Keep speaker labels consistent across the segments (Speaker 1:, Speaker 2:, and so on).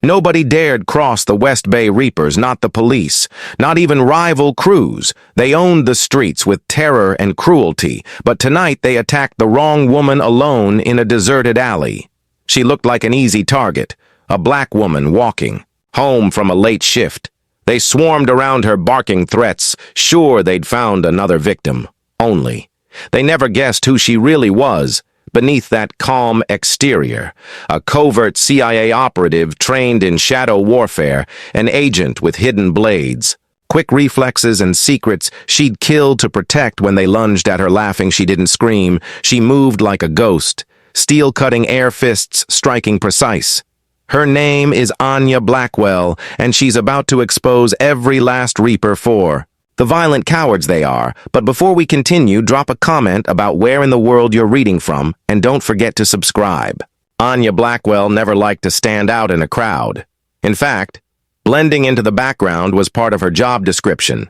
Speaker 1: Nobody dared cross the West Bay Reapers, not the police, not even rival crews. They owned the streets with terror and cruelty, but tonight they attacked the wrong woman alone in a deserted alley. She looked like an easy target, a black woman walking, home from a late shift. They swarmed around her barking threats, sure they'd found another victim. Only. They never guessed who she really was. Beneath that calm exterior, a covert CIA operative trained in shadow warfare, an agent with hidden blades. Quick reflexes and secrets she'd kill to protect. When they lunged at her laughing, she didn't scream. She moved like a ghost, steel-cutting air fists striking precise. Her name is Anya Blackwell, and she's about to expose every last Reaper for the violent cowards they are. But before we continue, drop a comment about where in the world you're reading from, and don't forget to subscribe. Anya Blackwell never liked to stand out in a crowd. In fact, blending into the background was part of her job description.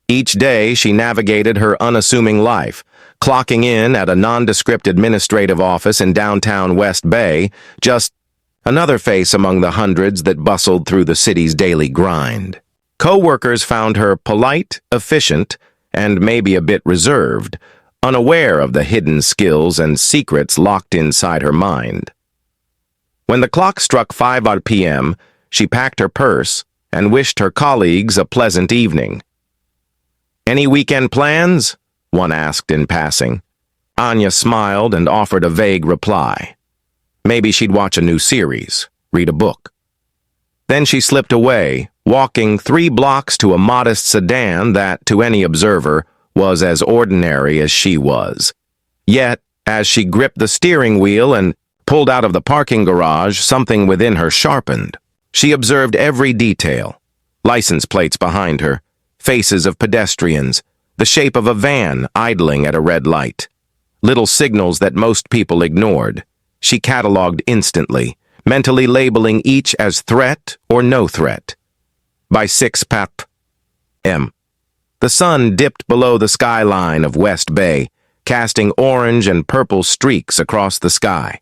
Speaker 1: Each day, she navigated her unassuming life, clocking in at a nondescript administrative office in downtown West Bay, just another face among the hundreds that bustled through the city's daily grind. Co-workers found her polite, efficient, and maybe a bit reserved, unaware of the hidden skills and secrets locked inside her mind. When the clock struck 5 p.m., she packed her purse and wished her colleagues a pleasant evening. "Any weekend plans?" one asked in passing. Anya smiled and offered a vague reply. Maybe she'd watch a new series, read a book. Then she slipped away, walking 3 blocks to a modest sedan that, to any observer, was as ordinary as she was. Yet, as she gripped the steering wheel and pulled out of the parking garage, something within her sharpened. She observed every detail. License plates behind her, faces of pedestrians, the shape of a van idling at a red light. Little signals that most people ignored. She cataloged instantly, mentally labeling each as threat or no threat. By 6 p.m., the sun dipped below the skyline of West Bay, casting orange and purple streaks across the sky.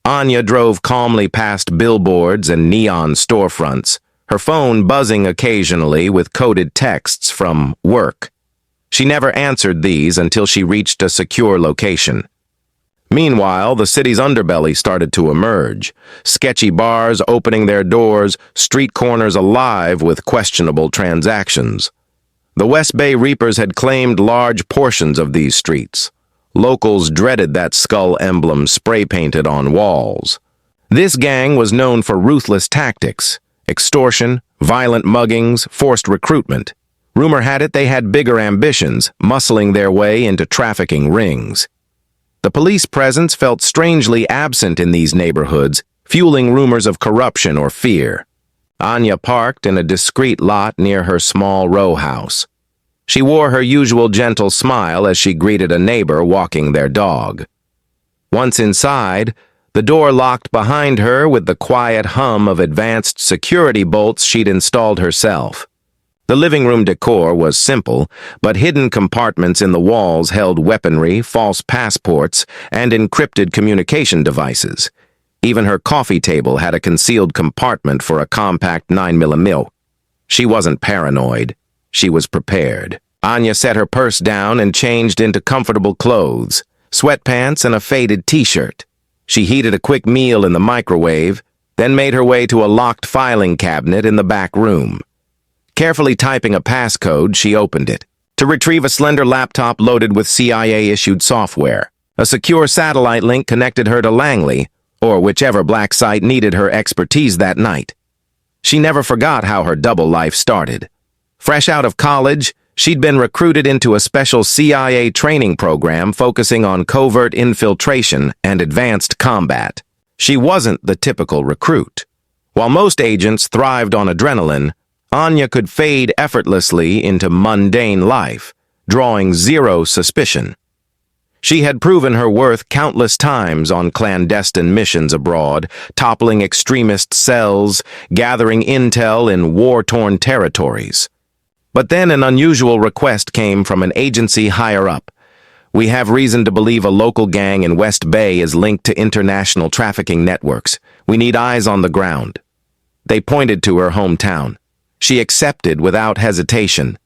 Speaker 1: Anya drove calmly past billboards and neon storefronts, her phone buzzing occasionally with coded texts from work. She never answered these until she reached a secure location. Meanwhile, the city's underbelly started to emerge, sketchy bars opening their doors, street corners alive with questionable transactions. The West Bay Reapers had claimed large portions of these streets. Locals dreaded that skull emblem spray-painted on walls. This gang was known for ruthless tactics, extortion, violent muggings, forced recruitment. Rumor had it they had bigger ambitions, muscling their way into trafficking rings. The police presence felt strangely absent in these neighborhoods, fueling rumors of corruption or fear. Anya parked in a discreet lot near her small row house. She wore her usual gentle smile as she greeted a neighbor walking their dog. Once inside, the door locked behind her with the quiet hum of advanced security bolts she'd installed herself. The living room decor was simple, but hidden compartments in the walls held weaponry, false passports, and encrypted communication devices. Even her coffee table had a concealed compartment for a compact 9mm. She wasn't paranoid. She was prepared. Anya set her purse down and changed into comfortable clothes, sweatpants and a faded t-shirt. She heated a quick meal in the microwave, then made her way to a locked filing cabinet in the back room. Carefully typing a passcode, she opened it to retrieve a slender laptop loaded with CIA-issued software. A secure satellite link connected her to Langley, or whichever black site needed her expertise that night. She never forgot how her double life started. Fresh out of college, she'd been recruited into a special CIA training program focusing on covert infiltration and advanced combat. She wasn't the typical recruit. While most agents thrived on adrenaline, Anya could fade effortlessly into mundane life, drawing zero suspicion. She had proven her worth countless times on clandestine missions abroad, toppling extremist cells, gathering intel in war-torn territories. But then an unusual request came from an agency higher up. "We have reason to believe a local gang in West Bay is linked to international trafficking networks. We need eyes on the ground." They pointed to her hometown. She accepted without hesitation.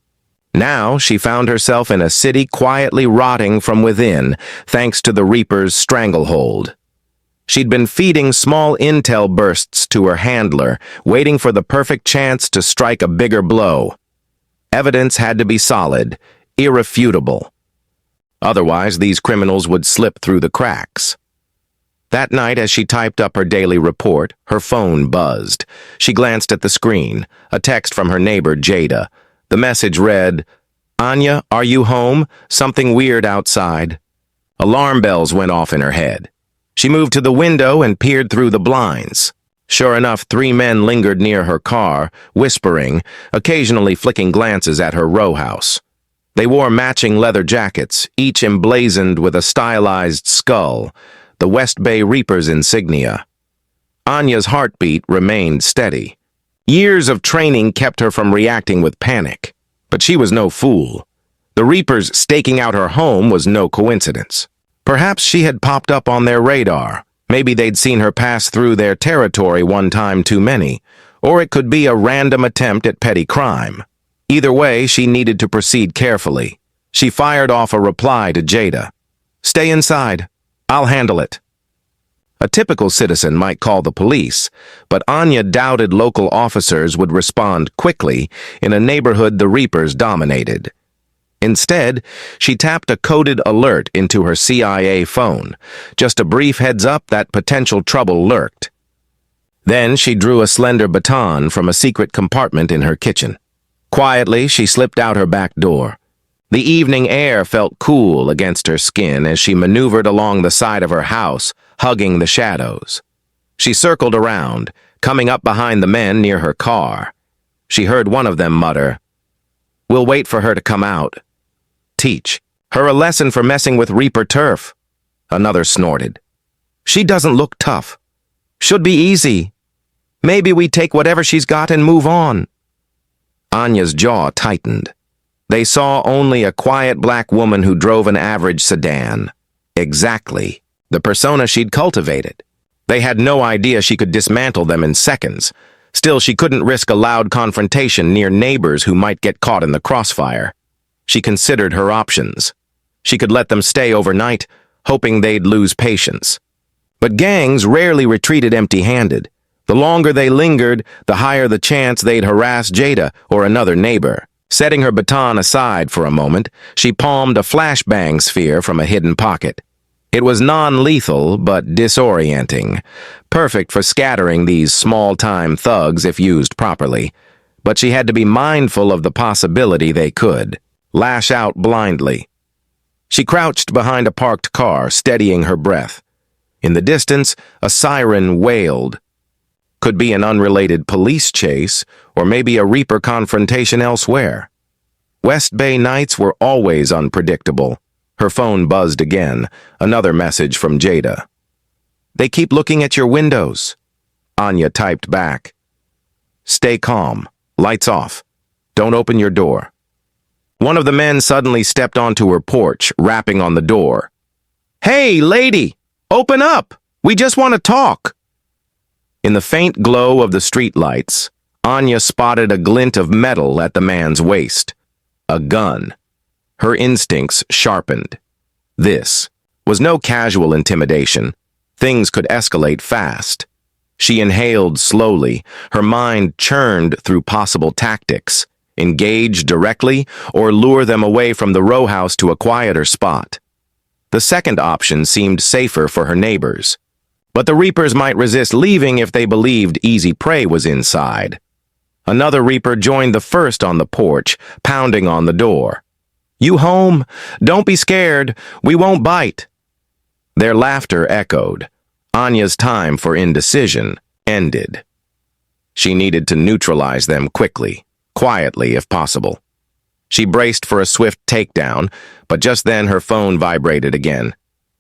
Speaker 1: Now she found herself in a city quietly rotting from within, thanks to the Reaper's stranglehold. She'd been feeding small intel bursts to her handler, waiting for the perfect chance to strike a bigger blow. Evidence had to be solid, irrefutable. Otherwise, these criminals would slip through the cracks. That night, as she typed up her daily report, her phone buzzed. She glanced at the screen, a text from her neighbor, Jada. The message read, "Anya, are you home? Something weird outside." Alarm bells went off in her head. She moved to the window and peered through the blinds. Sure enough, 3 men lingered near her car, whispering, occasionally flicking glances at her row house. They wore matching leather jackets, each emblazoned with a stylized skull, the West Bay Reaper's insignia. Anya's heartbeat remained steady. Years of training kept her from reacting with panic. But she was no fool. The Reapers staking out her home was no coincidence. Perhaps she had popped up on their radar. Maybe they'd seen her pass through their territory one time too many. Or it could be a random attempt at petty crime. Either way, she needed to proceed carefully. She fired off a reply to Jada. "Stay inside. I'll handle it." A typical citizen might call the police, but Anya doubted local officers would respond quickly in a neighborhood the Reapers dominated. Instead, she tapped a coded alert into her CIA phone, just a brief heads up that potential trouble lurked. Then she drew a slender baton from a secret compartment in her kitchen. Quietly, she slipped out her back door. The evening air felt cool against her skin as she maneuvered along the side of her house, hugging the shadows. She circled around, coming up behind the men near her car. She heard one of them mutter, "We'll wait for her to come out. Teach her a lesson for messing with Reaper turf." Another snorted. "She doesn't look tough. Should be easy. Maybe we take whatever she's got and move on." Anya's jaw tightened. They saw only a quiet black woman who drove an average sedan. Exactly the persona she'd cultivated. They had no idea she could dismantle them in seconds. Still, she couldn't risk a loud confrontation near neighbors who might get caught in the crossfire. She considered her options. She could let them stay overnight, hoping they'd lose patience. But gangs rarely retreated empty-handed. The longer they lingered, the higher the chance they'd harass Jada or another neighbor. Setting her baton aside for a moment, she palmed a flashbang sphere from a hidden pocket. It was non-lethal, but disorienting, perfect for scattering these small-time thugs if used properly. But she had to be mindful of the possibility they could lash out blindly. She crouched behind a parked car, steadying her breath. In the distance, a siren wailed. Could be an unrelated police chase, or maybe a Reaper confrontation elsewhere. West Bay nights were always unpredictable. Her phone buzzed again, another message from Jada. "They keep looking at your windows." Anya typed back. "Stay calm. Lights off. Don't open your door." One of the men suddenly stepped onto her porch, rapping on the door. "Hey, lady! Open up! We just want to talk!" In the faint glow of the streetlights, Anya spotted a glint of metal at the man's waist. A gun. Her instincts sharpened. This was no casual intimidation. Things could escalate fast. She inhaled slowly, her mind churned through possible tactics. Engage directly or lure them away from the row house to a quieter spot. The second option seemed safer for her neighbors. But the Reapers might resist leaving if they believed easy prey was inside. Another Reaper joined the first on the porch, pounding on the door. "You home? Don't be scared. We won't bite." Their laughter echoed. Anya's time for indecision ended. She needed to neutralize them quickly, quietly if possible. She braced for a swift takedown, but just then her phone vibrated again.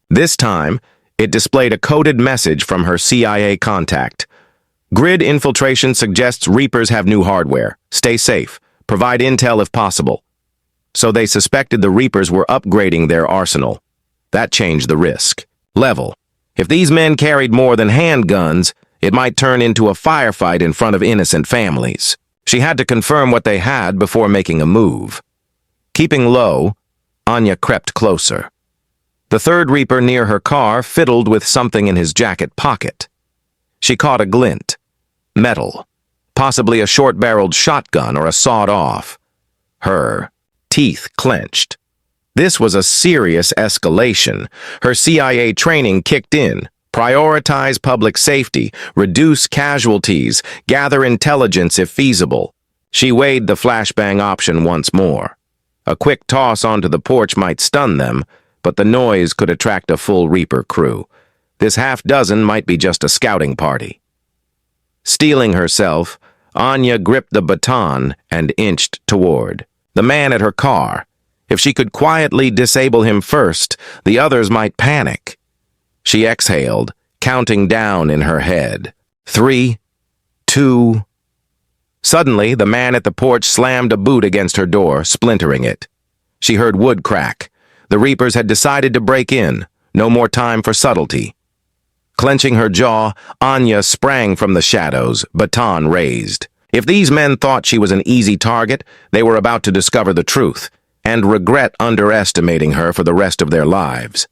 Speaker 1: This time, it displayed a coded message from her CIA contact. "Grid infiltration suggests Reapers have new hardware. Stay safe. Provide intel if possible." So they suspected the Reapers were upgrading their arsenal. That changed the risk level. If these men carried more than handguns, It might turn into a firefight in front of innocent families. She had to confirm what they had before making a move. Keeping low, Anya crept closer. The third Reaper near her car fiddled with something in his jacket pocket. She caught a glint. Metal. Possibly a short-barreled shotgun or a sawed-off. Her teeth clenched. This was a serious escalation. Her CIA training kicked in. Prioritize public safety, reduce casualties, gather intelligence if feasible. She weighed the flashbang option once more. A quick toss onto the porch might stun them, but the noise could attract a full Reaper crew. This half-dozen might be just a scouting party. Steeling herself, Anya gripped the baton and inched toward the man at her car. If she could quietly disable him first, the others might panic. She exhaled, counting down in her head. 3, 2... Suddenly, the man at the porch slammed a boot against her door, splintering it. She heard wood crack. The Reapers had decided to break in. No more time for subtlety. Clenching her jaw, Anya sprang from the shadows, baton raised. If these men thought she was an easy target, they were about to discover the truth, and regret underestimating her for the rest of their lives.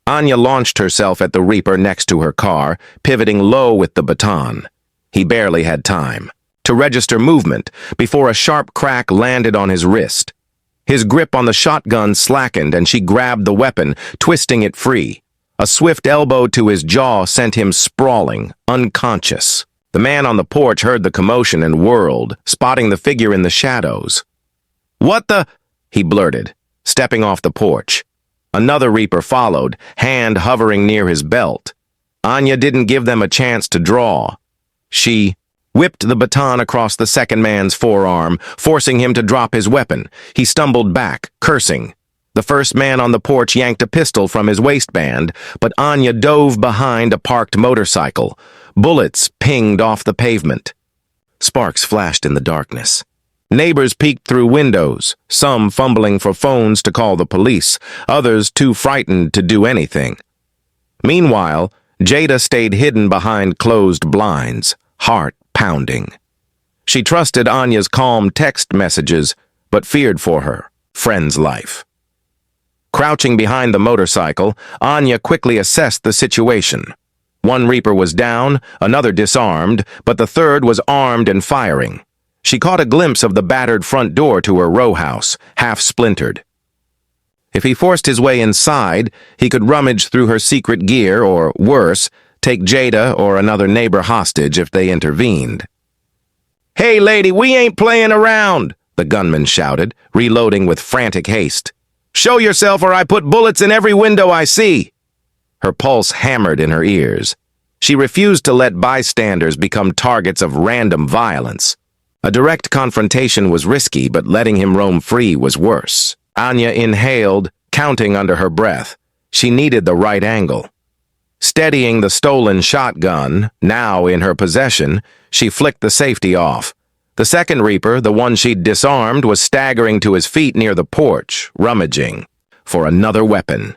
Speaker 1: Anya launched herself at the Reaper next to her car, pivoting low with the baton. He barely had time to register movement before a sharp crack landed on his wrist. His grip on the shotgun slackened and she grabbed the weapon, twisting it free. A swift elbow to his jaw sent him sprawling, unconscious. The man on the porch heard the commotion and whirled, spotting the figure in the shadows. "What the?" he blurted, stepping off the porch. Another Reaper followed, hand hovering near his belt. Anya didn't give them a chance to draw. She whipped the baton across the second man's forearm, forcing him to drop his weapon. He stumbled back, cursing. The first man on the porch yanked a pistol from his waistband, but Anya dove behind a parked motorcycle. Bullets pinged off the pavement. Sparks flashed in the darkness. Neighbors peeked through windows, some fumbling for phones to call the police, others too frightened to do anything. Meanwhile, Jada stayed hidden behind closed blinds, heart pounding. She trusted Anya's calm text messages, but feared for her friend's life. Crouching behind the motorcycle, Anya quickly assessed the situation. One Reaper was down, another disarmed, but the third was armed and firing. She caught a glimpse of the battered front door to her row house, half splintered. If he forced his way inside, he could rummage through her secret gear or, worse, take Jada or another neighbor hostage if they intervened. "Hey, lady, we ain't playing around," the gunman shouted, reloading with frantic haste. "Show yourself or I put bullets in every window I see." Her pulse hammered in her ears. She refused to let bystanders become targets of random violence. A direct confrontation was risky, but letting him roam free was worse. Anya inhaled, counting under her breath. She needed the right angle. Steadying the stolen shotgun, now in her possession, she flicked the safety off. The second Reaper, the one she'd disarmed, was staggering to his feet near the porch, rummaging for another weapon.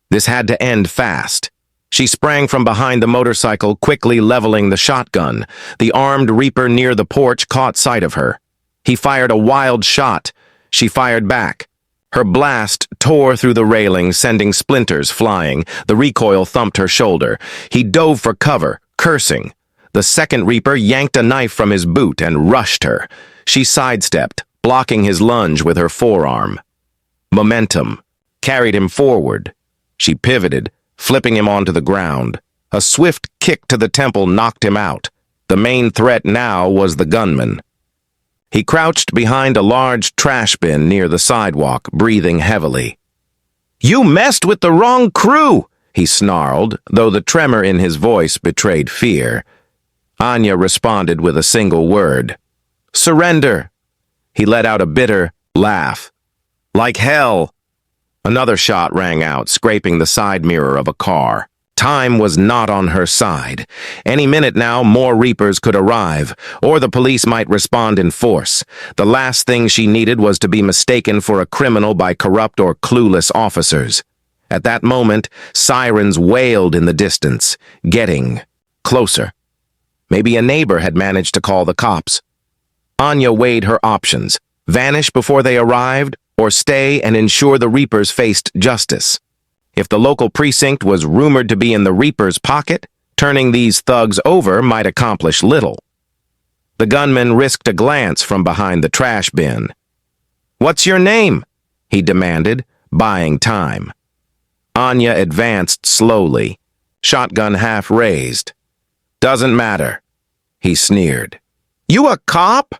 Speaker 1: This had to end fast. She sprang from behind the motorcycle, quickly leveling the shotgun. The armed Reaper near the porch caught sight of her. He fired a wild shot. She fired back. Her blast tore through the railing, sending splinters flying. The recoil thumped her shoulder. He dove for cover, cursing. The second Reaper yanked a knife from his boot and rushed her. She sidestepped, blocking his lunge with her forearm. Momentum carried him forward. She pivoted, flipping him onto the ground. A swift kick to the temple knocked him out. The main threat now was the gunman. He crouched behind a large trash bin near the sidewalk, breathing heavily. "You messed with the wrong crew," he snarled, though the tremor in his voice betrayed fear. Anya responded with a single word. "Surrender." He let out a bitter laugh. "Like hell." Another shot rang out, scraping the side mirror of a car. Time was not on her side. Any minute now, more Reapers could arrive, or the police might respond in force. The last thing she needed was to be mistaken for a criminal by corrupt or clueless officers. At that moment, sirens wailed in the distance, getting closer. Maybe a neighbor had managed to call the cops. Anya weighed her options: vanish before they arrived, or stay and ensure the Reapers faced justice. If the local precinct was rumored to be in the Reapers' pocket, turning these thugs over might accomplish little. The gunman risked a glance from behind the trash bin. "What's your name?" he demanded, buying time. Anya advanced slowly, shotgun half raised. "Doesn't matter," he sneered. "You a cop?"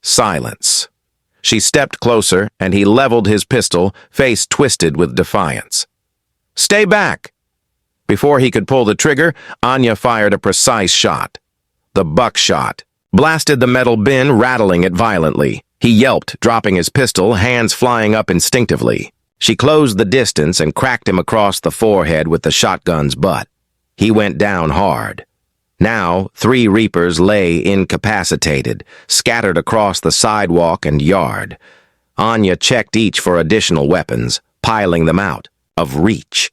Speaker 1: Silence. She stepped closer, and he leveled his pistol, face twisted with defiance. "Stay back!" Before he could pull the trigger, Anya fired a precise shot. The buckshot blasted the metal bin, rattling it violently. He yelped, dropping his pistol, hands flying up instinctively. She closed the distance and cracked him across the forehead with the shotgun's butt. He went down hard. Now, 3 Reapers lay incapacitated, scattered across the sidewalk and yard. Anya checked each for additional weapons, piling them out, of reach.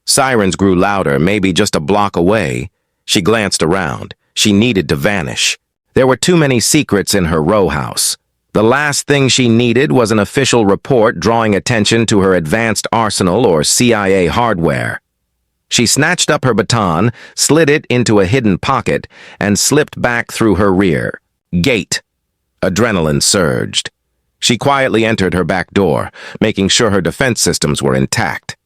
Speaker 1: Sirens grew louder, maybe just a block away. She glanced around. She needed to vanish. There were too many secrets in her row house. The last thing she needed was an official report drawing attention to her advanced arsenal or CIA hardware. She snatched up her baton, slid it into a hidden pocket, and slipped back through her rear. Gate. Adrenaline surged. She quietly entered her back door, making sure her defense systems were intact.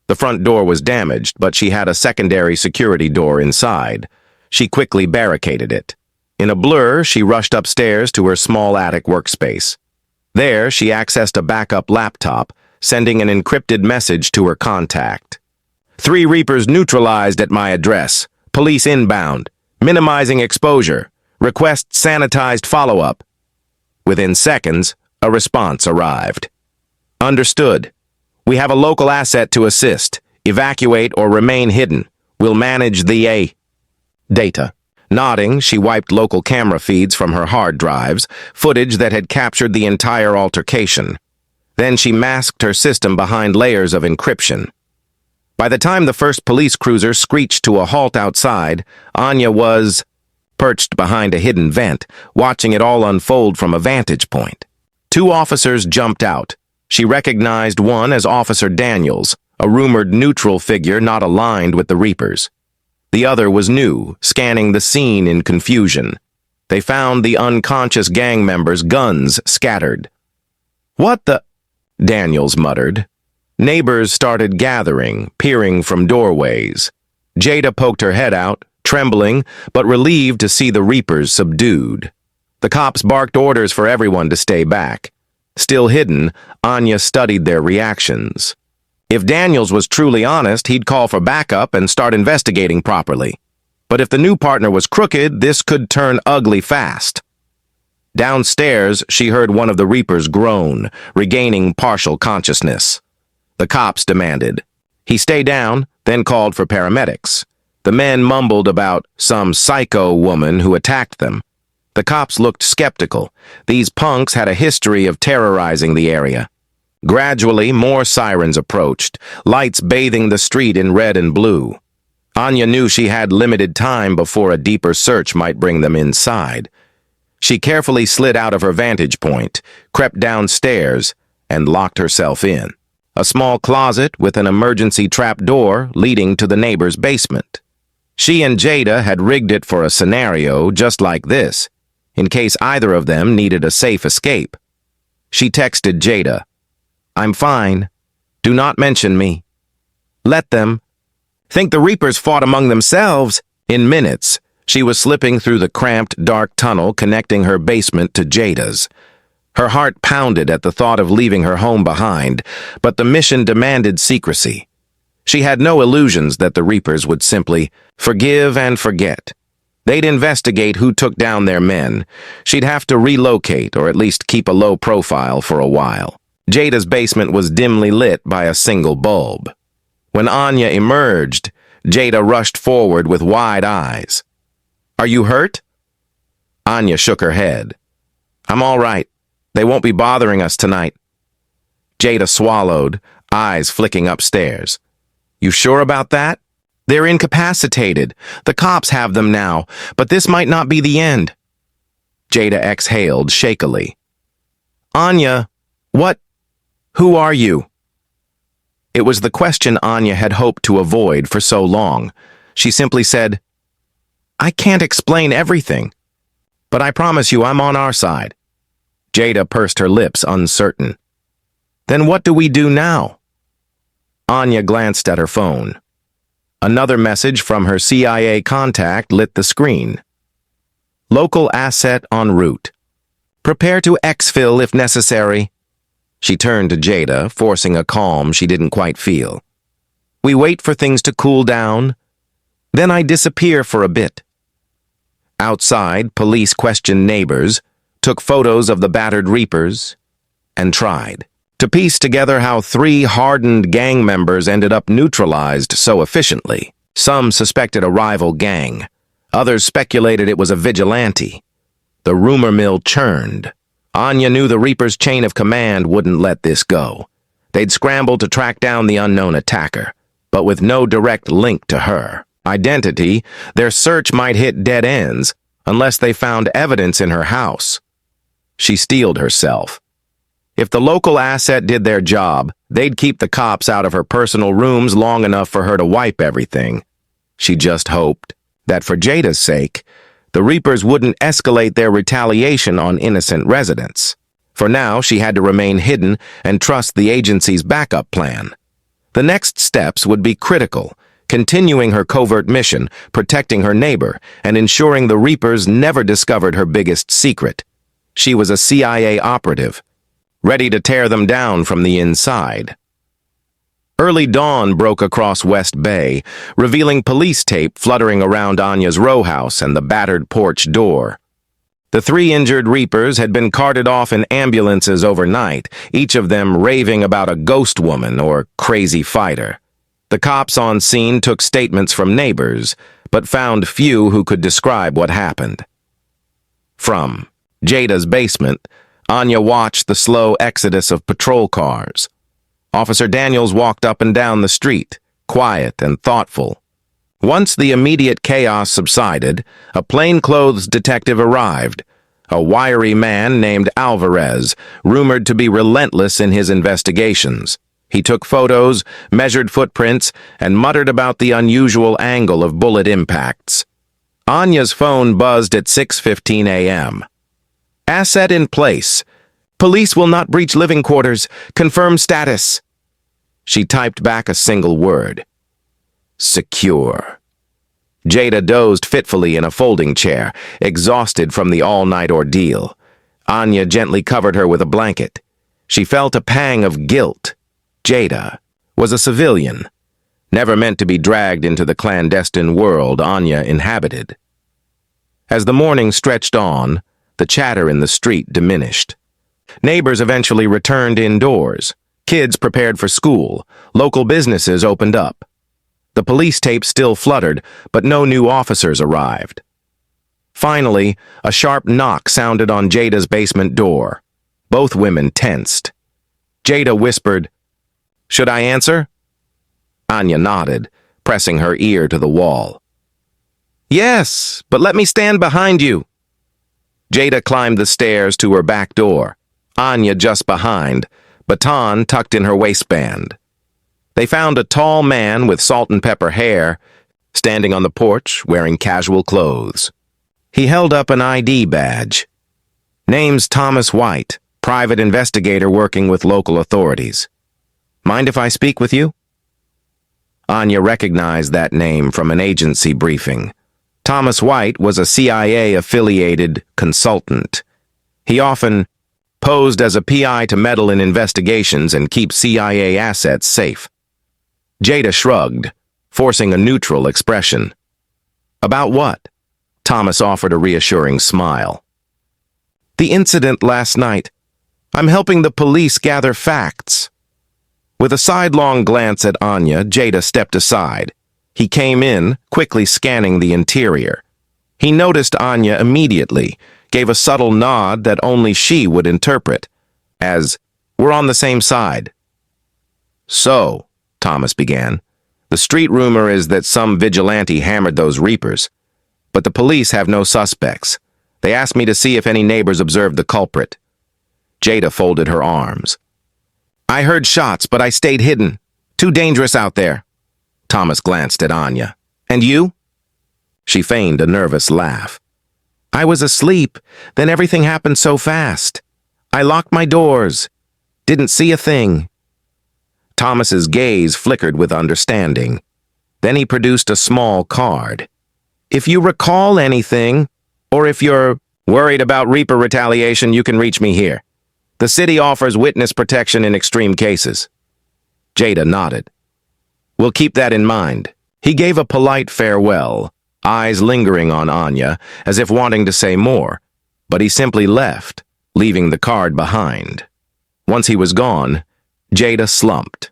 Speaker 1: The front door was damaged, but she had a secondary security door inside. She quickly barricaded it. In a blur, she rushed upstairs to her small attic workspace. There, she accessed a backup laptop, sending an encrypted message to her contact. 3 Reapers neutralized at my address. Police inbound. Minimizing exposure. Request sanitized follow-up. Within seconds, a response arrived. Understood. We have a local asset to assist. Evacuate or remain hidden. We'll manage the data. Nodding, she wiped local camera feeds from her hard drives, footage that had captured the entire altercation. Then she masked her system behind layers of encryption. By the time the first police cruiser screeched to a halt outside, Anya was perched behind a hidden vent, watching it all unfold from a vantage point. 2 officers jumped out. She recognized one as Officer Daniels, a rumored neutral figure not aligned with the Reapers. The other was new, scanning the scene in confusion. They found the unconscious gang members' guns scattered. "What the?" Daniels muttered. Neighbors started gathering, peering from doorways. Jada poked her head out, trembling, but relieved to see the Reapers subdued. The cops barked orders for everyone to stay back. Still hidden, Anya studied their reactions. If Daniels was truly honest, he'd call for backup and start investigating properly. But if the new partner was crooked, this could turn ugly fast. Downstairs, she heard one of the Reapers groan, regaining partial consciousness. The cops demanded. He stayed down, then called for paramedics. The men mumbled about some psycho woman who attacked them. The cops looked skeptical. These punks had a history of terrorizing the area. Gradually, more sirens approached, lights bathing the street in red and blue. Anya knew she had limited time before a deeper search might bring them inside. She carefully slid out of her vantage point, crept downstairs, and locked herself in. A small closet with an emergency trap door leading to the neighbor's basement. She and Jada had rigged it for a scenario just like this, in case either of them needed a safe escape. She texted Jada, "I'm fine. Do not mention me. Let them. Think the Reapers fought among themselves?" In minutes, she was slipping through the cramped, dark tunnel connecting her basement to Jada's. Her heart pounded at the thought of leaving her home behind, but the mission demanded secrecy. She had no illusions that the Reapers would simply forgive and forget. They'd investigate who took down their men. She'd have to relocate or at least keep a low profile for a while. Jada's basement was dimly lit by a single bulb. When Anya emerged, Jada rushed forward with wide eyes. "Are you hurt?" Anya shook her head. "I'm all right. They won't be bothering us tonight." Jada swallowed, eyes flicking upstairs. "You sure about that?" They're incapacitated. The cops have them now, but this might not be the end. Jada exhaled shakily. Anya, what? Who are you? It was the question Anya had hoped to avoid for so long. She simply said, I can't explain everything, but I promise you I'm on our side. Jada pursed her lips, uncertain. Then what do we do now? Anya glanced at her phone. Another message from her CIA contact lit the screen. Local asset en route. Prepare to exfil if necessary. She turned to Jada, forcing a calm she didn't quite feel. We wait for things to cool down. Then I disappear for a bit. Outside, police questioned neighbors, took photos of the battered reapers, and tried to piece together how 3 hardened gang members ended up neutralized so efficiently. Some suspected a rival gang. Others speculated it was a vigilante. The rumor mill churned. Anya knew the Reaper's chain of command wouldn't let this go. They'd scrambled to track down the unknown attacker, but with no direct link to her identity, their search might hit dead ends unless they found evidence in her house. She steeled herself. If the local asset did their job, they'd keep the cops out of her personal rooms long enough for her to wipe everything. She just hoped that for Jada's sake, the Reapers wouldn't escalate their retaliation on innocent residents. For now, she had to remain hidden and trust the agency's backup plan. The next steps would be critical, continuing her covert mission, protecting her neighbor, and ensuring the Reapers never discovered her biggest secret. She was a CIA operative, ready to tear them down from the inside. Early dawn broke across West Bay, revealing police tape fluttering around Anya's row house and the battered porch door. The 3 injured Reapers had been carted off in ambulances overnight, each of them raving about a ghost woman or crazy fighter. The cops on scene took statements from neighbors, but found few who could describe what happened. From Jada's basement, Anya watched the slow exodus of patrol cars. Officer Daniels walked up and down the street, quiet and thoughtful. Once the immediate chaos subsided, a plainclothes detective arrived, a wiry man named Alvarez, rumored to be relentless in his investigations. He took photos, measured footprints, and muttered about the unusual angle of bullet impacts. Anya's phone buzzed at 6:15 a.m. Asset in place. Police will not breach living quarters. Confirm status. She typed back a single word. Secure. Jada dozed fitfully in a folding chair, exhausted from the all-night ordeal. Anya gently covered her with a blanket. She felt a pang of guilt. Jada was a civilian, never meant to be dragged into the clandestine world Anya inhabited. As the morning stretched on, the chatter in the street diminished. Neighbors eventually returned indoors. Kids prepared for school. Local businesses opened up. The police tape still fluttered, but no new officers arrived. Finally, a sharp knock sounded on Jada's basement door. Both women tensed. Jada whispered, "Should I answer?" Anya nodded, pressing her ear to the wall. "Yes, but let me stand behind you." Jada climbed the stairs to her back door, Anya just behind, baton tucked in her waistband. They found a tall man with salt and pepper hair, standing on the porch wearing casual clothes. He held up an ID badge. Name's Thomas White, private investigator working with local authorities. Mind if I speak with you? Anya recognized that name from an agency briefing. Thomas White was a CIA-affiliated consultant. He often posed as a PI to meddle in investigations and keep CIA assets safe. Jada shrugged, forcing a neutral expression. "About what?" Thomas offered a reassuring smile. "The incident last night. I'm helping the police gather facts." With a sidelong glance at Anya, Jada stepped aside. He came in, quickly scanning the interior. He noticed Anya immediately, gave a subtle nod that only she would interpret, as, "We're on the same side." "So," Thomas began, The street rumor is that some vigilante hammered those reapers, but the police have no suspects. They asked me to see if any neighbors observed the culprit. Jada folded her arms. I heard shots, but I stayed hidden. Too dangerous out there. Thomas glanced at Anya. And you? She feigned a nervous laugh. I was asleep, then everything happened so fast. I locked my doors. Didn't see a thing. Thomas's gaze flickered with understanding. Then he produced a small card. If you recall anything, or if you're worried about Reaper retaliation, you can reach me here. The city offers witness protection in extreme cases. Jada nodded. We'll keep that in mind. He gave a polite farewell, eyes lingering on Anya, as if wanting to say more, but he simply left, leaving the card behind. Once he was gone, Jada slumped.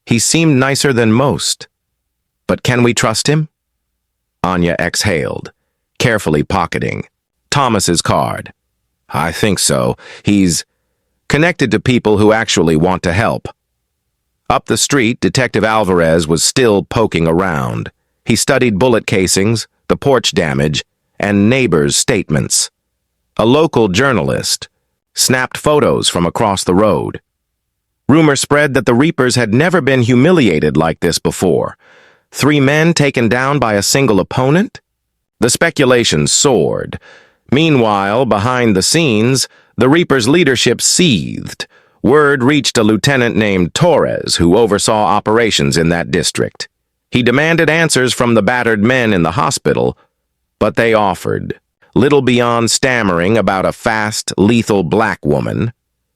Speaker 1: He seemed nicer than most. But can we trust him? Anya exhaled, carefully pocketing Thomas's card. I think so. He's connected to people who actually want to help. Up the street, Detective Alvarez was still poking around. He studied bullet casings, the porch damage, and neighbors' statements. A local journalist snapped photos from across the road. Rumor spread that the Reapers had never been humiliated like this before. 3 men taken down by a single opponent? The speculation soared. Meanwhile, behind the scenes, the Reapers' leadership seethed. Word reached a lieutenant named Torres, who oversaw operations in that district. He demanded answers from the battered men in the hospital, but they offered. Little beyond stammering about a fast, lethal black woman,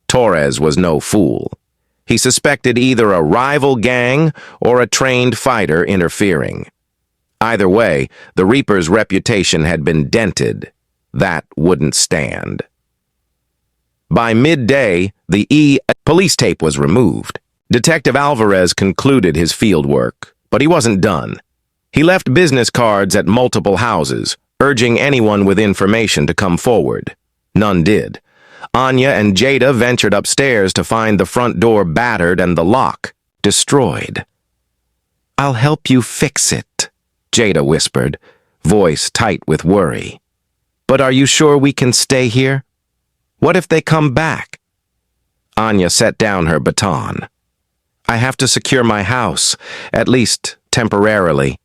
Speaker 1: Torres was no fool. He suspected either a rival gang or a trained fighter interfering. Either way, the Reaper's reputation had been dented. That wouldn't stand. By midday, the police tape was removed. Detective Alvarez concluded his field work, but he wasn't done. He left business cards at multiple houses, urging anyone with information to come forward. None did. Anya and Jada ventured upstairs to find the front door battered and the lock destroyed. I'll help you fix it, Jada whispered, voice tight with worry. But are you sure we can stay here? What if they come back? Anya set down her baton. I have to secure my house, at least temporarily.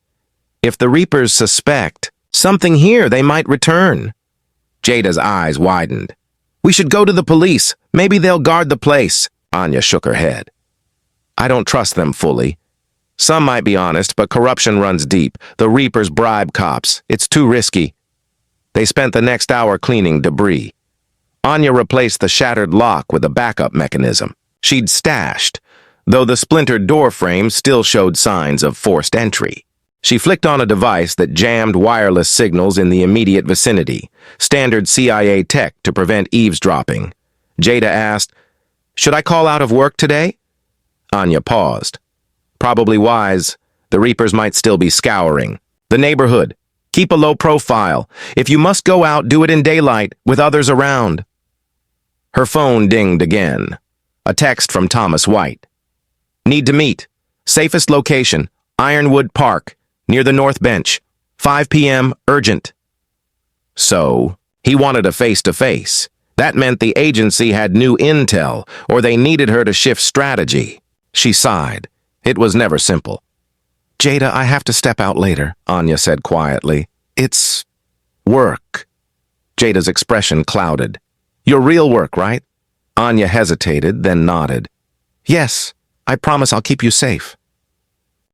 Speaker 1: If the Reapers suspect something here, they might return. Jada's eyes widened. We should go to the police. Maybe they'll guard the place. Anya shook her head. I don't trust them fully. Some might be honest, but corruption runs deep. The Reapers bribe cops. It's too risky. They spent the next hour cleaning debris. Anya replaced the shattered lock with a backup mechanism she'd stashed, though the splintered door frame still showed signs of forced entry. She flicked on a device that jammed wireless signals in the immediate vicinity, standard CIA tech to prevent eavesdropping. Jada asked, Should I call out of work today? Anya paused. Probably wise. The Reapers might still be scouring the neighborhood. Keep a low profile. If you must go out, do it in daylight, with others around. Her phone dinged again. A text from Thomas White. Need to meet. Safest location, Ironwood Park, near the North Bench. 5 p.m., urgent. So, he wanted a face-to-face. That meant the agency had new intel, or they needed her to shift strategy. She sighed. It was never simple. Jada, I have to step out later, Anya said quietly. It's work. Jada's expression clouded. Your real work, right? Anya hesitated, then nodded. Yes, I promise I'll keep you safe.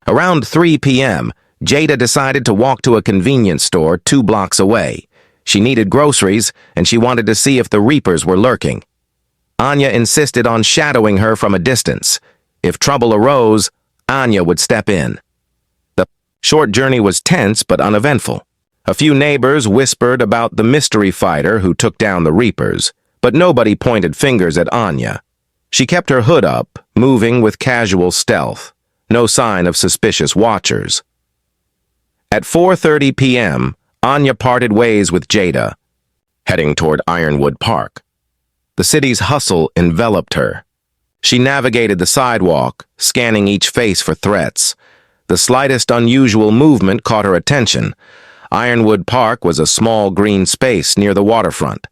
Speaker 1: Around 3 p.m., Jada decided to walk to a convenience store 2 blocks away. She needed groceries, and she wanted to see if the Reapers were lurking. Anya insisted on shadowing her from a distance. If trouble arose, Anya would step in. The short journey was tense but uneventful. A few neighbors whispered about the mystery fighter who took down the Reapers, but nobody pointed fingers at Anya. She kept her hood up, moving with casual stealth. No sign of suspicious watchers. At 4:30 p.m., Anya parted ways with Jada, heading toward Ironwood Park. The city's hustle enveloped her. She navigated the sidewalk, scanning each face for threats. The slightest unusual movement caught her attention. Ironwood Park was a small green space near the waterfront.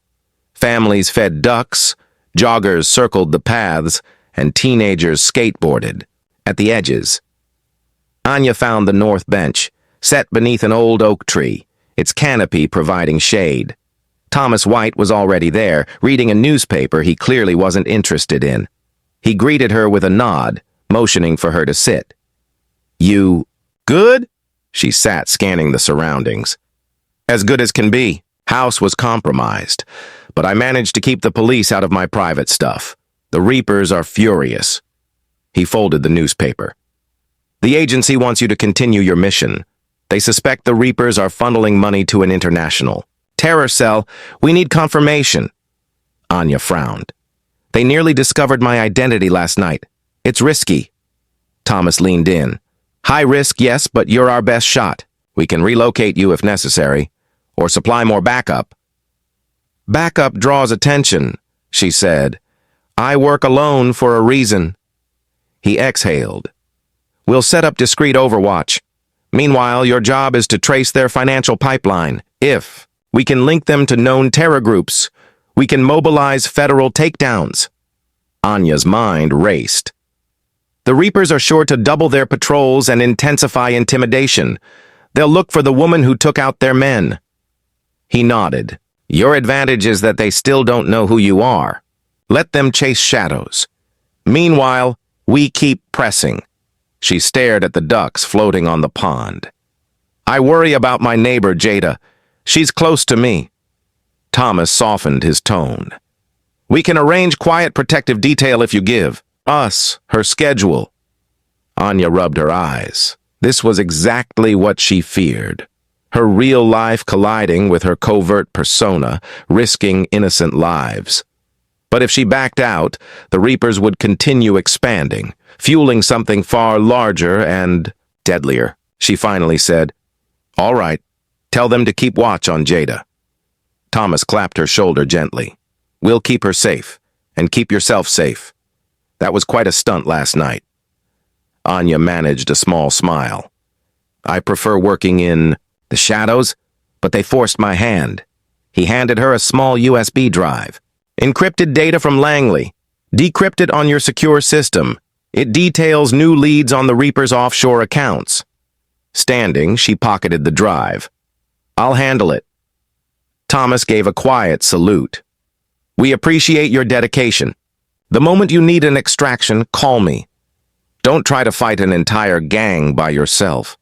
Speaker 1: Families fed ducks, joggers circled the paths, and teenagers skateboarded at the edges. Anya found the north bench, set beneath an old oak tree, its canopy providing shade. Thomas White was already there, reading a newspaper he clearly wasn't interested in. He greeted her with a nod, motioning for her to sit. "You good?" She sat, scanning the surroundings. "As good as can be. House was compromised, but I managed to keep the police out of my private stuff. The Reapers are furious." He folded the newspaper. "The agency wants you to continue your mission. They suspect the Reapers are funneling money to an international terror cell. We need confirmation." Anya frowned. "They nearly discovered my identity last night. It's risky." Thomas leaned in. "High risk, yes, but you're our best shot. We can relocate you if necessary, or supply more backup." "Backup draws attention," she said. "I work alone for a reason." He exhaled. "We'll set up discreet overwatch. Meanwhile, your job is to trace their financial pipeline. If we can link them to known terror groups, we can mobilize federal takedowns." Anya's mind raced. "The Reapers are sure to double their patrols and intensify intimidation. They'll look for the woman who took out their men." He nodded. "Your advantage is that they still don't know who you are. Let them chase shadows. Meanwhile, we keep pressing." She stared at the ducks floating on the pond. "I worry about my neighbor, Jada. She's close to me." Thomas softened his tone. "We can arrange quiet protective detail if you give us her schedule." Anya rubbed her eyes. This was exactly what she feared. Her real life colliding with her covert persona, risking innocent lives. But if she backed out, the Reapers would continue expanding, fueling something far larger and deadlier. She finally said, "All right, tell them to keep watch on Jada." Thomas clapped her shoulder gently. "We'll keep her safe, and keep yourself safe. That was quite a stunt last night." Anya managed a small smile. "I prefer working in the shadows, but they forced my hand." He handed her a small USB drive. "Encrypted data from Langley. Decrypt it on your secure system. It details new leads on the Reapers' offshore accounts." Standing, she pocketed the drive. "I'll handle it." Thomas gave a quiet salute. "We appreciate your dedication. The moment you need an extraction, call me. Don't try to fight an entire gang by yourself."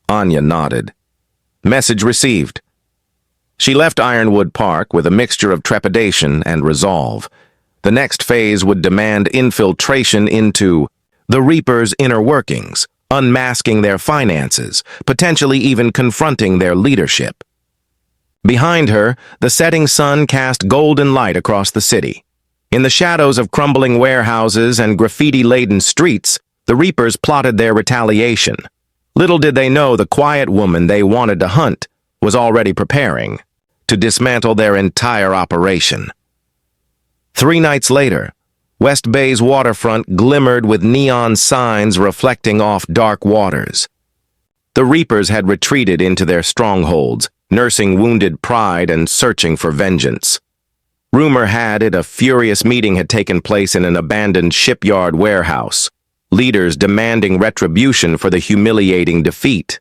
Speaker 1: Anya nodded. Message received. She left Ironwood Park with a mixture of trepidation and resolve. The next phase would demand infiltration into the Reapers' inner workings, unmasking their finances, potentially even confronting their leadership. Behind her, the setting sun cast golden light across the city. In the shadows of crumbling warehouses and graffiti-laden streets, the Reapers plotted their retaliation. Little did they know the quiet woman they wanted to hunt was already preparing to dismantle their entire operation. 3 nights later, West Bay's waterfront glimmered with neon signs reflecting off dark waters. The Reapers had retreated into their strongholds, nursing wounded pride and searching for vengeance. Rumor had it a furious meeting had taken place in an abandoned shipyard warehouse, leaders demanding retribution for the humiliating defeat.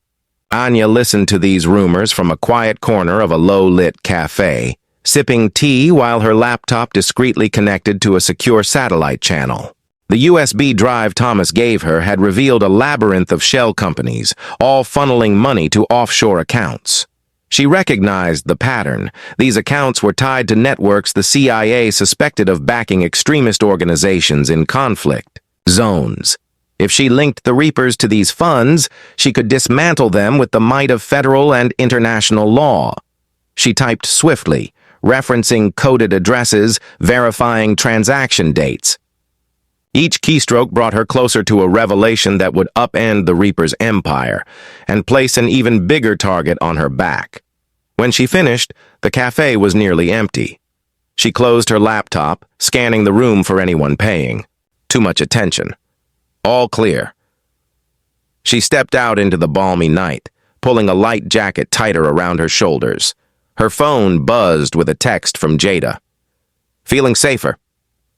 Speaker 1: Anya listened to these rumors from a quiet corner of a low-lit cafe, sipping tea while her laptop discreetly connected to a secure satellite channel. The USB drive Thomas gave her had revealed a labyrinth of shell companies, all funneling money to offshore accounts. She recognized the pattern. These accounts were tied to networks the CIA suspected of backing extremist organizations in conflict zones. If she linked the Reapers to these funds, she could dismantle them with the might of federal and international law. She typed swiftly, referencing coded addresses, verifying transaction dates. Each keystroke brought her closer to a revelation that would upend the Reaper's empire and place an even bigger target on her back. When she finished, the cafe was nearly empty. She closed her laptop, scanning the room for anyone paying. Too much attention. All clear. She stepped out into the balmy night, pulling a light jacket tighter around her shoulders. Her phone buzzed with a text from Jada. "Feeling safer.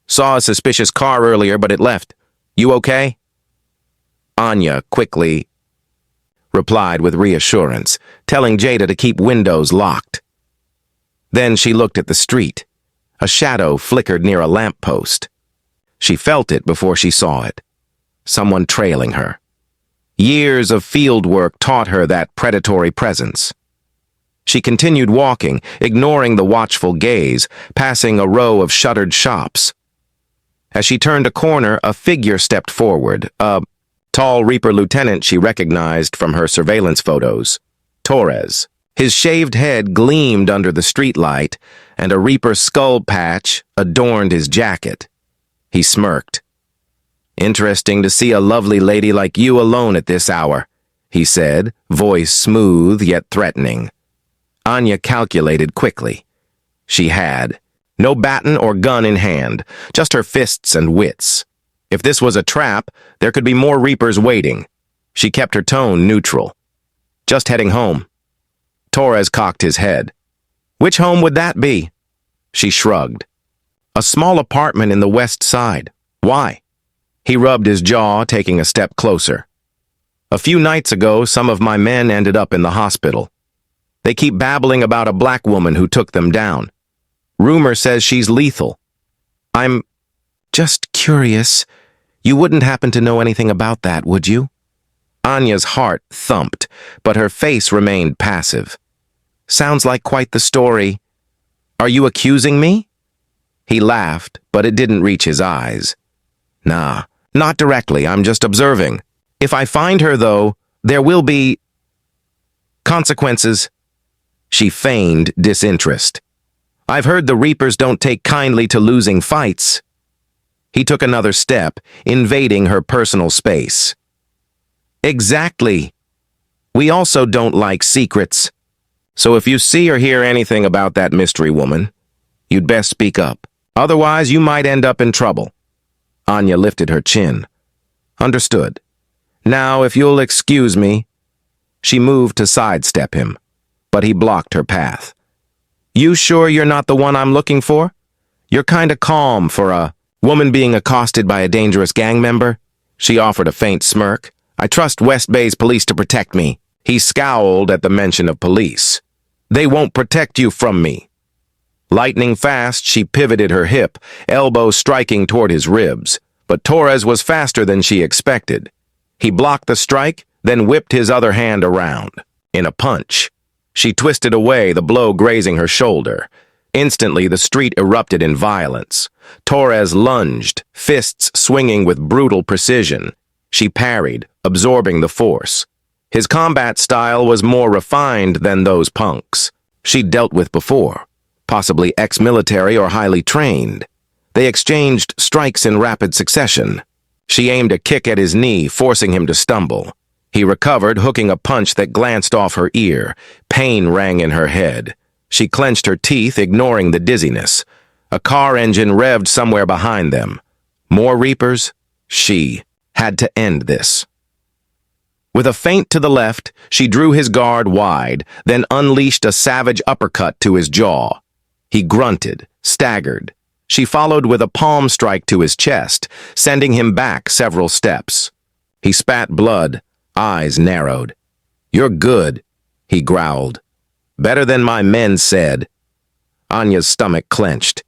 Speaker 1: Saw a suspicious car earlier, but it left. You okay?" Anya quickly replied with reassurance, telling Jada to keep windows locked. Then she looked at the street. A shadow flickered near a lamppost. She felt it before she saw it. Someone trailing her. Years of field work taught her that predatory presence. She continued walking, ignoring the watchful gaze, passing a row of shuttered shops. As she turned a corner, a figure stepped forward, a tall Reaper lieutenant she recognized from her surveillance photos. Torres. His shaved head gleamed under the streetlight, and a Reaper skull patch adorned his jacket. He smirked. "Interesting to see a lovely lady like you alone at this hour," he said, voice smooth yet threatening. Anya calculated quickly. She had no baton or gun in hand, just her fists and wits. If this was a trap, there could be more Reapers waiting. She kept her tone neutral. "Just heading home." Torres cocked his head. "Which home would that be?" She shrugged. "A small apartment in the west side. Why?" He rubbed his jaw, taking a step closer. "A few nights ago, some of my men ended up in the hospital. They keep babbling about a black woman who took them down. Rumor says she's lethal. I'm just curious. You wouldn't happen to know anything about that, would you?" Anya's heart thumped, but her face remained passive. "Sounds like quite the story. Are you accusing me?" He laughed, but it didn't reach his eyes. "Nah, not directly. I'm just observing. If I find her, though, there will be consequences." She feigned disinterest. "I've heard the Reapers don't take kindly to losing fights." He took another step, invading her personal space. "Exactly. We also don't like secrets. So if you see or hear anything about that mystery woman, you'd best speak up. Otherwise, you might end up in trouble." Anya lifted her chin. "Understood. Now, if you'll excuse me." She moved to sidestep him, but he blocked her path. "You sure you're not the one I'm looking for? You're kinda calm for a woman being accosted by a dangerous gang member." She offered a faint smirk. "I trust West Bay's police to protect me." He scowled at the mention of police. "They won't protect you from me." Lightning fast, she pivoted her hip, elbow striking toward his ribs. But Torres was faster than she expected. He blocked the strike, then whipped his other hand around. In a punch. She twisted away, the blow grazing her shoulder. Instantly, the street erupted in violence. Torres lunged, fists swinging with brutal precision. She parried, absorbing the force. His combat style was more refined than those punks she'd dealt with before, possibly ex-military or highly trained. They exchanged strikes in rapid succession. She aimed a kick at his knee, forcing him to stumble. He recovered, hooking a punch that glanced off her ear. Pain rang in her head. She clenched her teeth, ignoring the dizziness. A car engine revved somewhere behind them. More Reapers? She had to end this. With a feint to the left, she drew his guard wide, then unleashed a savage uppercut to his jaw. He grunted, staggered. She followed with a palm strike to his chest, sending him back several steps. He spat blood, eyes narrowed. "You're good," he growled. "Better than my men said." Anya's stomach clenched.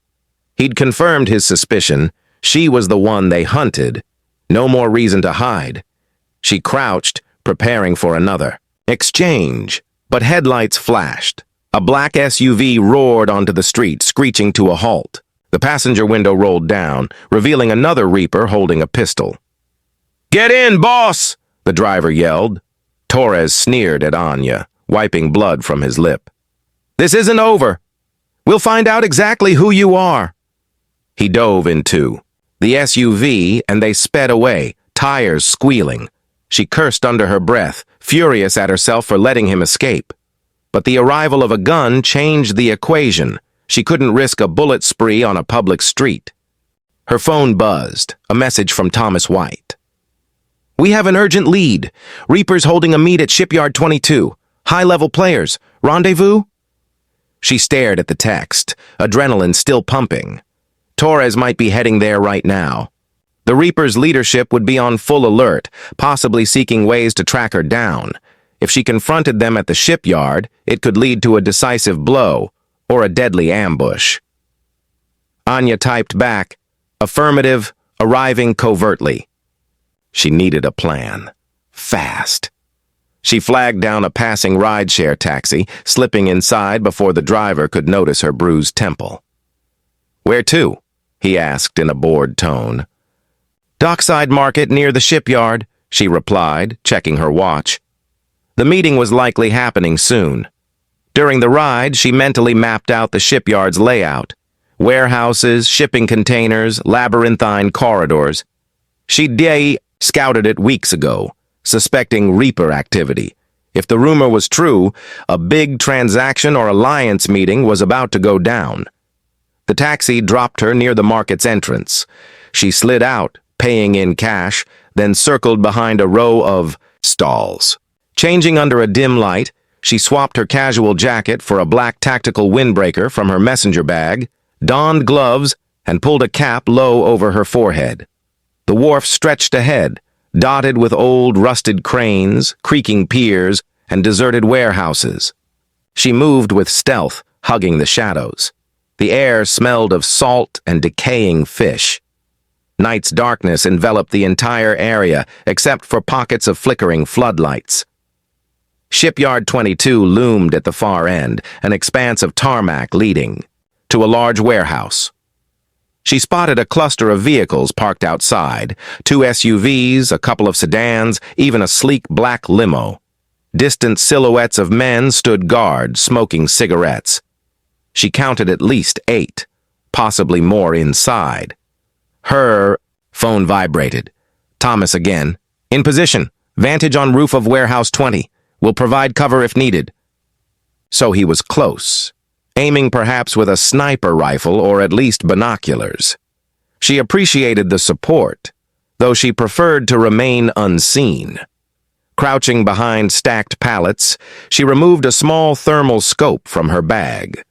Speaker 1: He'd confirmed his suspicion. She was the one they hunted. No more reason to hide. She crouched, preparing for another exchange, but headlights flashed. A black SUV roared onto the street, screeching to a halt. The passenger window rolled down, revealing another Reaper holding a pistol. "Get in, boss!" the driver yelled. Torres sneered at Anya, wiping blood from his lip. "This isn't over. We'll find out exactly who you are." He dove into the SUV, and they sped away, tires squealing. She cursed under her breath, furious at herself for letting him escape. But the arrival of a gun changed the equation. She couldn't risk a bullet spree on a public street. Her phone buzzed, a message from Thomas White. We have an urgent lead. Reapers holding a meet at Shipyard 22. High-level players. Rendezvous? She stared at the text, adrenaline still pumping. Torres might be heading there right now. The Reapers' leadership would be on full alert, possibly seeking ways to track her down. If she confronted them at the shipyard, it could lead to a decisive blow or a deadly ambush. Anya typed back, affirmative, arriving covertly. She needed a plan. Fast. She flagged down a passing rideshare taxi, slipping inside before the driver could notice her bruised temple. "Where to?" he asked in a bored tone. "Dockside Market near the shipyard," she replied, checking her watch. The meeting was likely happening soon. During the ride, she mentally mapped out the shipyard's layout. Warehouses, shipping containers, labyrinthine corridors. She'd scouted it weeks ago, suspecting Reaper activity. If the rumor was true, a big transaction or alliance meeting was about to go down. The taxi dropped her near the market's entrance. She slid out, paying in cash, then circled behind a row of stalls. Changing under a dim light, she swapped her casual jacket for a black tactical windbreaker from her messenger bag, donned gloves, and pulled a cap low over her forehead. The wharf stretched ahead, dotted with old rusted cranes, creaking piers, and deserted warehouses. She moved with stealth, hugging the shadows. The air smelled of salt and decaying fish. Night's darkness enveloped the entire area, except for pockets of flickering floodlights. Shipyard 22 loomed at the far end, an expanse of tarmac leading to a large warehouse. She spotted a cluster of vehicles parked outside, 2 SUVs, a couple of sedans, even a sleek black limo. Distant silhouettes of men stood guard, smoking cigarettes. She counted at least 8, possibly more inside. Her phone vibrated. Thomas again. "In position. Vantage on roof of warehouse 20. Will provide cover if needed." So he was close, aiming perhaps with a sniper rifle or at least binoculars. She appreciated the support, though she preferred to remain unseen. Crouching behind stacked pallets, she removed a small thermal scope from her bag.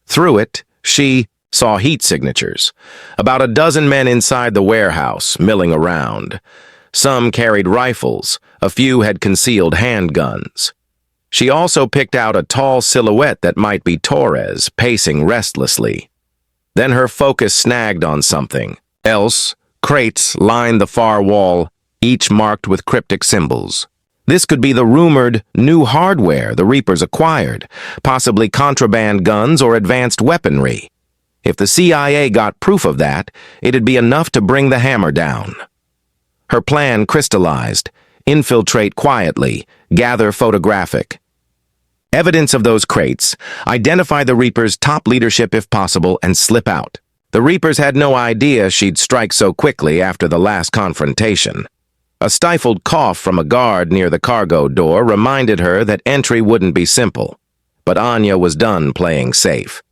Speaker 1: Through it, she saw heat signatures. About a dozen men inside the warehouse, milling around. Some carried rifles, a few had concealed handguns. She also picked out a tall silhouette that might be Torres, pacing restlessly. Then her focus snagged on something else. Crates lined the far wall, each marked with cryptic symbols. This could be the rumored new hardware the Reapers acquired, possibly contraband guns or advanced weaponry. If the CIA got proof of that, it'd be enough to bring the hammer down. Her plan crystallized: infiltrate quietly, gather photographic evidence of those crates, identify the Reapers' top leadership if possible, and slip out. The Reapers had no idea she'd strike so quickly after the last confrontation. A stifled cough from a guard near the cargo door reminded her that entry wouldn't be simple. But Anya was done playing safe.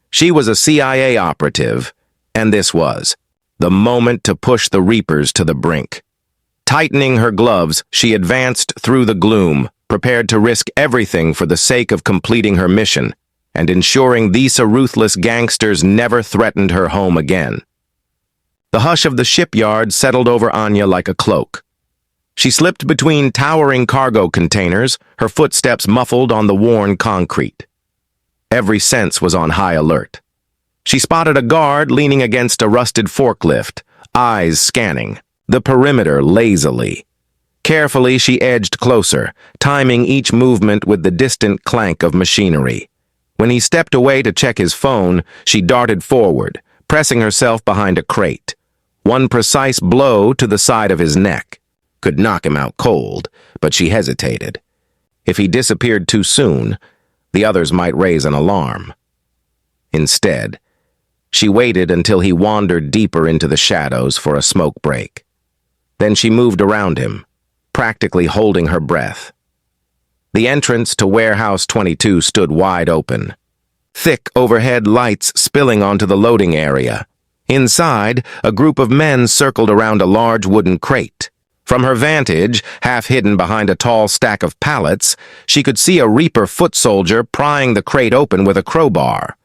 Speaker 1: She was a CIA operative, and this was the moment to push the Reapers to the brink. Tightening her gloves, she advanced through the gloom, prepared to risk everything for the sake of completing her mission and ensuring these ruthless gangsters never threatened her home again. The hush of the shipyard settled over Anya like a cloak. She slipped between towering cargo containers, her footsteps muffled on the worn concrete. Every sense was on high alert. She spotted a guard leaning against a rusted forklift, eyes scanning the perimeter lazily. Carefully, she edged closer, timing each movement with the distant clank of machinery. When he stepped away to check his phone, she darted forward, pressing herself behind a crate. One precise blow to the side of his neck could knock him out cold, but she hesitated. If he disappeared too soon, the others might raise an alarm. Instead, she waited until he wandered deeper into the shadows for a smoke break. Then she moved around him, practically holding her breath. The entrance to Warehouse 22 stood wide open. Thick overhead lights spilling onto the loading area. Inside, a group of men circled around a large wooden crate. From her vantage, half hidden behind a tall stack of pallets, she could see a Reaper foot soldier prying the crate open with a crowbar.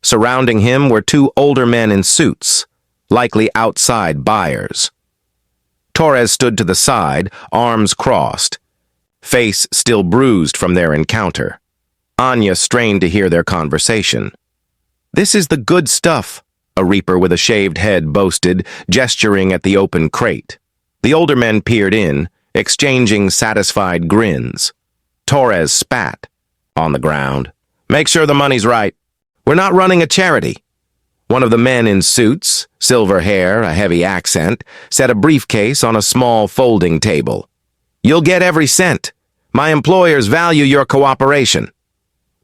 Speaker 1: Surrounding him were two older men in suits, likely outside buyers. Torres stood to the side, arms crossed, face still bruised from their encounter. Anya strained to hear their conversation. "This is the good stuff," a Reaper with a shaved head boasted, gesturing at the open crate. The older men peered in, exchanging satisfied grins. Torres spat on the ground. "Make sure the money's right. We're not running a charity." One of the men in suits, silver hair, a heavy accent, set a briefcase on a small folding table. "You'll get every cent. My employers value your cooperation."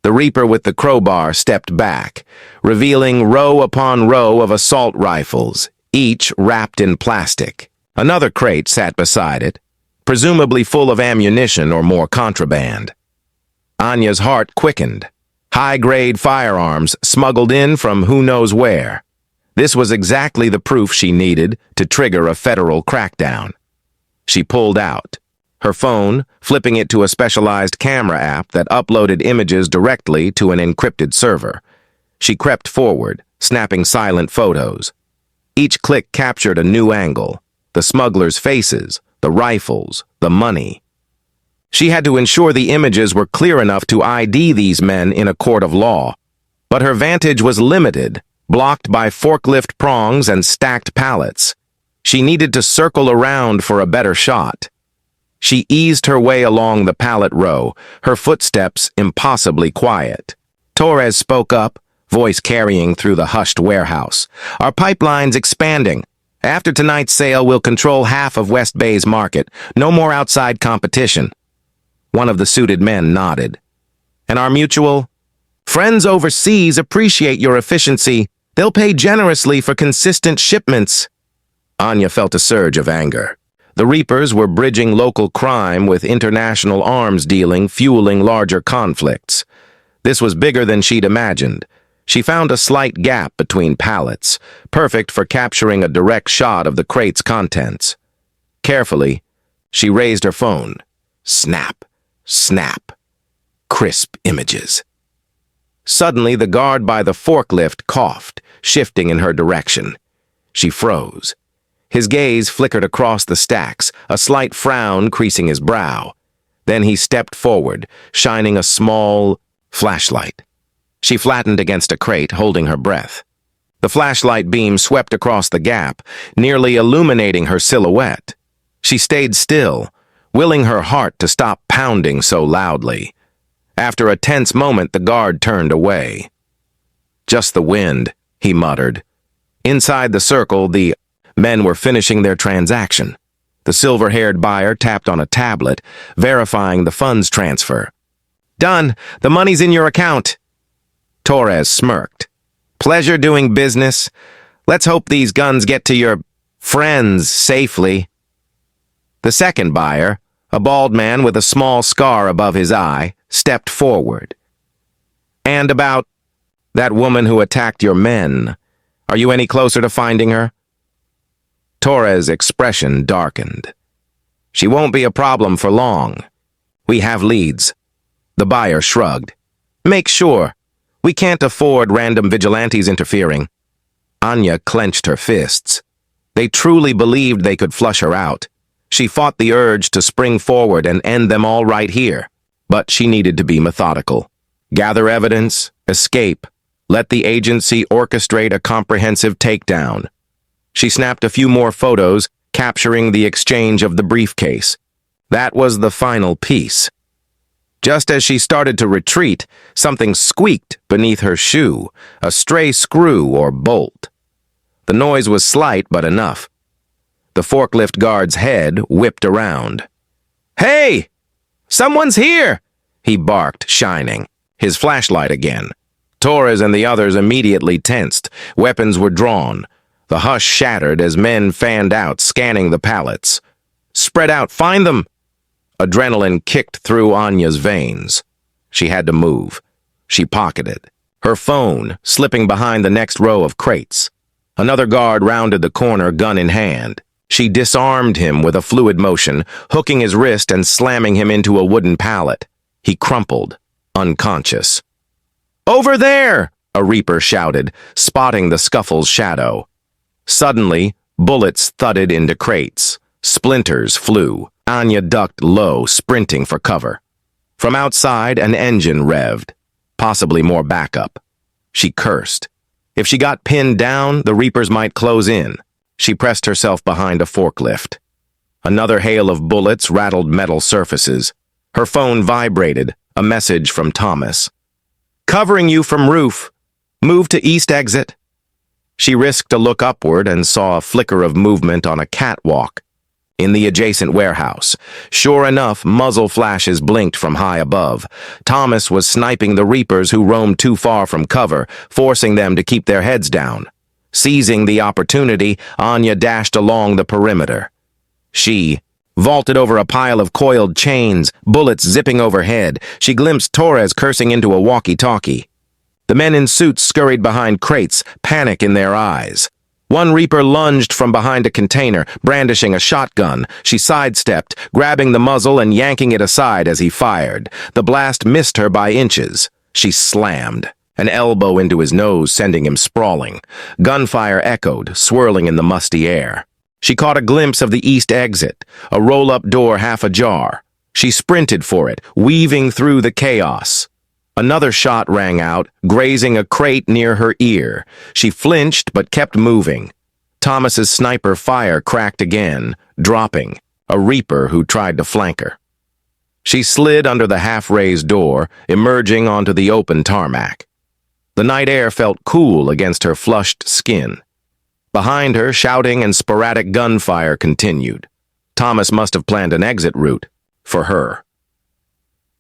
Speaker 1: The Reaper with the crowbar stepped back, revealing row upon row of assault rifles, each wrapped in plastic. Another crate sat beside it, presumably full of ammunition or more contraband. Anya's heart quickened. High-grade firearms smuggled in from who knows where. This was exactly the proof she needed to trigger a federal crackdown. She pulled out her phone, flipping it to a specialized camera app that uploaded images directly to an encrypted server. She crept forward, snapping silent photos. Each click captured a new angle. The smugglers' faces, the rifles, the money. She had to ensure the images were clear enough to ID these men in a court of law. But her vantage was limited, blocked by forklift prongs and stacked pallets. She needed to circle around for a better shot. She eased her way along the pallet row, her footsteps impossibly quiet. Torres spoke up, voice carrying through the hushed warehouse. "Our pipeline's expanding. After tonight's sale, we'll control half of West Bay's market. No more outside competition." One of the suited men nodded. "And our mutual? Friends overseas appreciate your efficiency. They'll pay generously for consistent shipments." Anya felt a surge of anger. The Reapers were bridging local crime with international arms dealing, fueling larger conflicts. This was bigger than she'd imagined. She found a slight gap between pallets, perfect for capturing a direct shot of the crate's contents. Carefully, she raised her phone. Snap, snap, crisp images. Suddenly, the guard by the forklift coughed, shifting in her direction. She froze. His gaze flickered across the stacks, a slight frown creasing his brow. Then he stepped forward, shining a small flashlight. She flattened against a crate, holding her breath. The flashlight beam swept across the gap, nearly illuminating her silhouette. She stayed still, willing her heart to stop pounding so loudly. After a tense moment, the guard turned away. "Just the wind," he muttered. Inside the circle, the men were finishing their transaction. The silver-haired buyer tapped on a tablet, verifying the funds transfer. "Done. The money's in your account." Torres smirked. "Pleasure doing business. Let's hope these guns get to your friends safely." The second buyer, a bald man with a small scar above his eye, stepped forward. "And about that woman who attacked your men. Are you any closer to finding her?" Torres' expression darkened. "She won't be a problem for long. We have leads." The buyer shrugged. "Make sure. We can't afford random vigilantes interfering." Anya clenched her fists. They truly believed they could flush her out. She fought the urge to spring forward and end them all right here. But she needed to be methodical. Gather evidence, escape, let the agency orchestrate a comprehensive takedown. She snapped a few more photos, capturing the exchange of the briefcase. That was the final piece. Just as she started to retreat, something squeaked beneath her shoe, a stray screw or bolt. The noise was slight but enough. The forklift guard's head whipped around. "Hey! Someone's here!" he barked, shining, his flashlight again. Torres and the others immediately tensed. Weapons were drawn. The hush shattered as men fanned out, scanning the pallets. "Spread out, find them!" Adrenaline kicked through Anya's veins. She had to move. She pocketed her phone, slipping behind the next row of crates. Another guard rounded the corner, gun in hand. She disarmed him with a fluid motion, hooking his wrist and slamming him into a wooden pallet. He crumpled, unconscious. "Over there!" a reaper shouted, spotting the scuffle's shadow. Suddenly, bullets thudded into crates. Splinters flew. Anya ducked low, sprinting for cover. From outside, an engine revved. Possibly more backup. She cursed. If she got pinned down, the reapers might close in. She pressed herself behind a forklift. Another hail of bullets rattled metal surfaces. Her phone vibrated, a message from Thomas. "Covering you from roof. Move to east exit." She risked a look upward and saw a flicker of movement on a catwalk. In the adjacent warehouse, sure enough, muzzle flashes blinked from high above. Thomas was sniping the reapers who roamed too far from cover, forcing them to keep their heads down. Seizing the opportunity, Anya dashed along the perimeter. She vaulted over a pile of coiled chains, bullets zipping overhead. She glimpsed Torres cursing into a walkie-talkie. The men in suits scurried behind crates, panic in their eyes. One reaper lunged from behind a container, brandishing a shotgun. She sidestepped, grabbing the muzzle and yanking it aside as he fired. The blast missed her by inches. She slammed, an elbow into his nose, sending him sprawling. Gunfire echoed, swirling in the musty air. She caught a glimpse of the east exit, a roll-up door half ajar. She sprinted for it, weaving through the chaos. Another shot rang out, grazing a crate near her ear. She flinched but kept moving. Thomas's sniper fire cracked again, dropping, a reaper who tried to flank her. She slid under the half-raised door, emerging onto the open tarmac. The night air felt cool against her flushed skin. Behind her, shouting and sporadic gunfire continued. Thomas must have planned an exit route for her.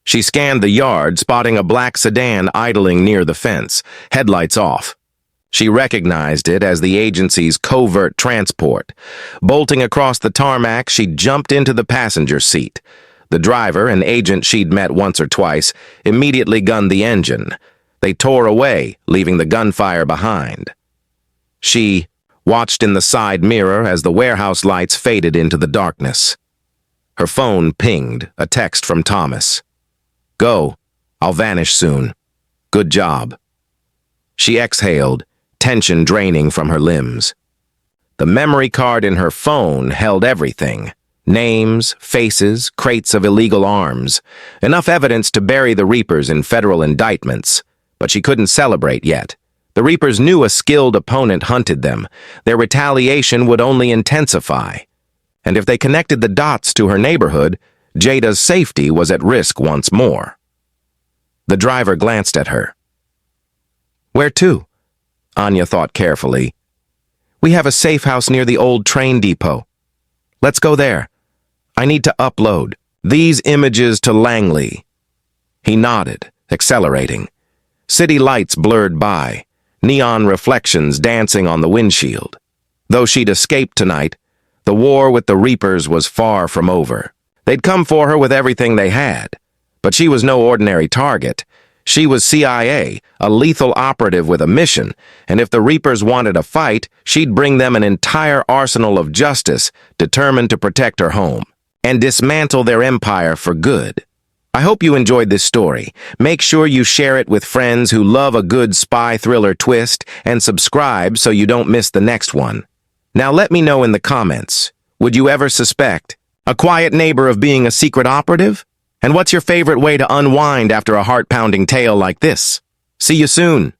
Speaker 1: She scanned the yard, spotting a black sedan idling near the fence, headlights off. She recognized it as the agency's covert transport. Bolting across the tarmac, she jumped into the passenger seat. The driver, an agent she'd met once or twice, immediately gunned the engine. They tore away, leaving the gunfire behind. She watched in the side mirror as the warehouse lights faded into the darkness. Her phone pinged, a text from Thomas. "Go. I'll vanish soon. Good job." She exhaled, tension draining from her limbs. The memory card in her phone held everything. Names, faces, crates of illegal arms. Enough evidence to bury the Reapers in federal indictments. But she couldn't celebrate yet. The Reapers knew a skilled opponent hunted them. Their retaliation would only intensify. And if they connected the dots to her neighborhood, Jada's safety was at risk once more. The driver glanced at her. "Where to?" Anya thought carefully. "We have a safe house near the old train depot. Let's go there. I need to upload these images to Langley." He nodded, accelerating. City lights blurred by, neon reflections dancing on the windshield. Though she'd escaped tonight, the war with the Reapers was far from over. They'd come for her with everything they had. But she was no ordinary target. She was CIA, a lethal operative with a mission, and if the Reapers wanted a fight, she'd bring them an entire arsenal of justice, determined to protect her home and dismantle their empire for good. I hope you enjoyed this story. Make sure you share it with friends who love a good spy thriller twist and subscribe so you don't miss the next one. Now let me know in the comments, would you ever suspect a quiet neighbor of being a secret operative? And what's your favorite way to unwind after a heart-pounding tale like this? See you soon.